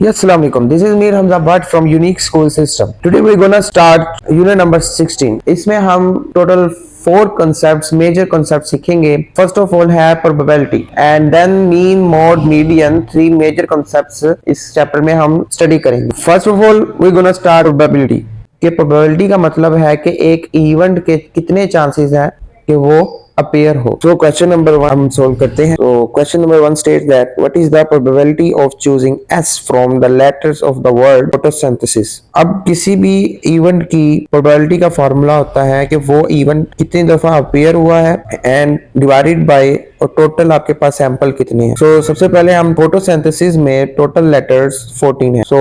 Yes, Assalamu alaikum. This is Mir Hamza Bhatt from Unique School System. Today we're gonna start unit number 16. इसमें हम total 4 major concepts सीखेंगे. First of all है probability and then mean, mode, median, 3 major concepts इस chapter में हम study करेंगे. First of all we're gonna start probability. कि probability का मतलब है कि एक event के कितने chances हैं कि वो appear हो. So question number 1 हम solve करते हैं. So question number 1 states that what is the probability of choosing S from the letters of the word photosynthesis. अब किसी भी event की probability का formula होता है कि वो event कितनी दफा appear हुआ है and divided by और टोटल आपके पास सैंपल कितने हैं. So सबसे पहले हम फोटोसिंथेसिस में टोटल लेटर्स 14 है. So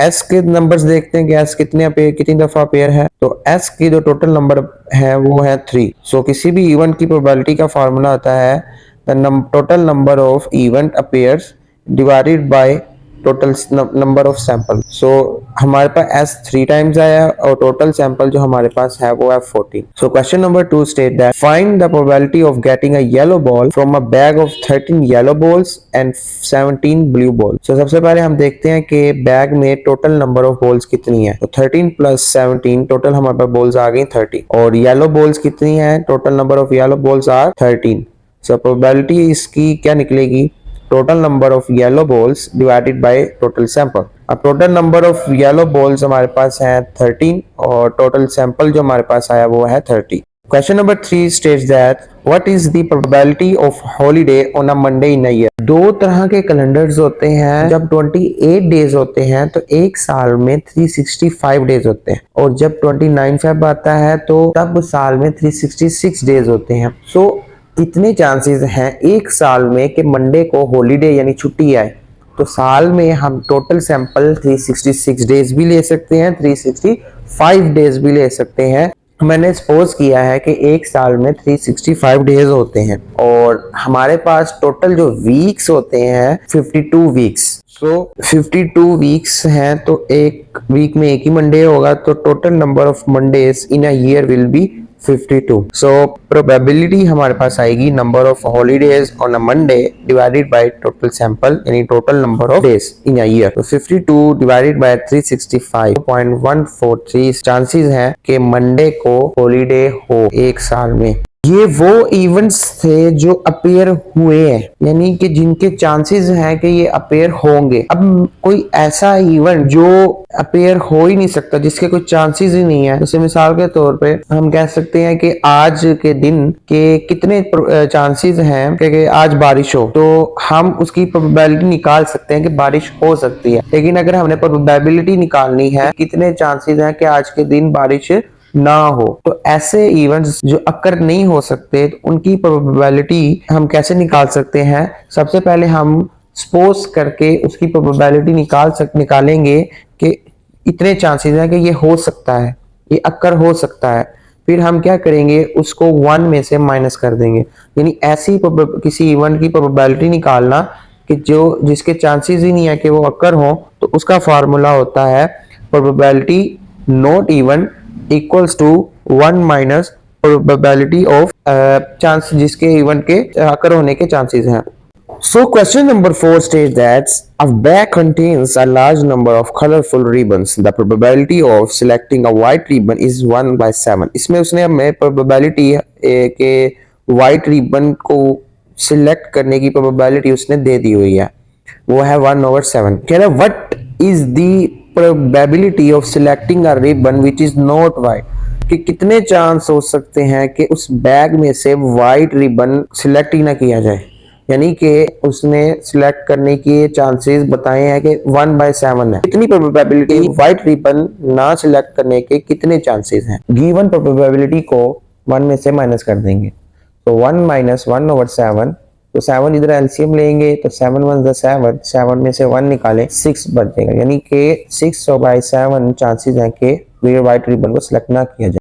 S के नंबर्स देखते हैं कि S कितनी दफा अपेयर है. तो S की जो टोटल नंबर है वो है 3. सो किसी भी इवेंट की प्रोबेबिलिटी का फार्मूला आता है the total number of event appears divided by total number of sample. So हमारे पास S 3 टाइम्स आया और टोटल सैंपल जो हमारे पास है वो है 14. So question number 2 state that find the probability of getting a yellow ball from a bag of 13 yellow balls and 17 blue ball. So सबसे पहले हम देखते हैं कि बैग में टोटल नंबर ऑफ बॉल्स कितनी है. तो 13 प्लस 17 टोटल हमारे पास बॉल्स आ गई 30 और येलो बॉल्स कितनी है. Total number of yellow balls are 13. So probability इसकी क्या निकलेगी. Total number of yellow balls divided by total sample. अब total number of yellow balls हमारे पास है 13 और टोटल सैंपल जो हमारे पास आया वो है 30. Question number 3 states that what is the probability of holiday on a Monday in a year. दो तरह के कैलेंडर्स होते हैं. जब 28 डेज होते हैं तो एक साल में 365 डेज होते हैं और जब 29 फेब आता है तो तब साल में 366 डेज होते हैं. सो कितने चांसेस हैं एक साल में कि मंडे को हॉलीडे यानी छुट्टी आए. तो साल में हम टोटल सैंपल 366 डेज भी ले सकते हैं 365 डेज भी ले सकते हैं. मैंने सपोज किया है कि एक साल में 365 डेज होते हैं और हमारे पास टोटल जो वीक्स होते हैं 52 वीक्स. सो 52 वीक्स हैं तो एक वीक में एक ही मंडे होगा तो total number of Mondays in a year will be 52. So probability हमारे पास आएगी number of holidays on a Monday divided by total sample यानी total number of days in a year. तो 52 डिवाइडेड बाय 365.143 चांसेस हैं कि Monday को holiday हो एक साल में. ये वो इवेंट्स थे जो अपेयर हुए हैं यानी कि जिनके चांसेस हैं कि ये अपेयर होंगे. अब कोई ऐसा इवेंट जो अपेयर हो ही नहीं सकता जिसके कोई चांसेस ही नहीं है. जैसे मिसाल के तौर पे हम कह सकते हैं कि आज के दिन के कितने चांसेस हैं कि आज बारिश हो. तो हम उसकी प्रोबेबिलिटी निकाल सकते हैं कि बारिश हो सकती है. लेकिन अगर हमने प्रोबेबिलिटी निकालनी है कितने चांसेस हैं कि आज के दिन बारिश ना हो तो ऐसे इवेंट्स जो अक्कर नहीं हो सकते तो उनकी प्रोबेबिलिटी हम कैसे निकाल सकते हैं. सबसे पहले हम सपोज करके उसकी प्रोबेबिलिटी निकालेंगे कि इतने चांसेस हैं कि ये हो सकता है ये अक्कर हो सकता है. फिर हम क्या करेंगे उसको 1 में से माइनस कर देंगे यानी ऐसी किसी इवेंट की प्रोबेबिलिटी निकालना कि जो जिसके चांसेस ही नहीं है कि वो अक्कर हो. तो उसका फार्मूला होता है probability not even equals to 1 minus probability of chance जिसके इवेंट के अकर होने के चांसेस हैं. So question number 4 states that a bag contains a large number of colorful ribbons. The probability of selecting a white ribbon is 1/7. इसमें उसने हमें probability के white ribbon को select करने की probability उसने दे दी हुई है वो है 1/7. कह रहा है what is the probability of selecting a ribbon which is not white. कि कितने चांस हो सकते हैं कि उस बैग में से व्हाइट रिबन सिलेक्ट ही ना किया जाए यानी कि उसने सिलेक्ट करने के चांसेस बताए हैं कि 1/7 है. कितनी प्रोबेबिलिटी व्हाइट रिबन ना सिलेक्ट करने के कितने चांसेस हैं. गिवन प्रोबेबिलिटी को 1 में से माइनस कर देंगे तो 1 माइनस 1/7. तो 7 इधर एलसीएम लेंगे तो 7 1 7 7 में से 1 निकाले 6 बचेगा यानी कि 6/7 चांसेस हैं कि व्हाइट रिबन को सिलेक्ट ना किया जाए.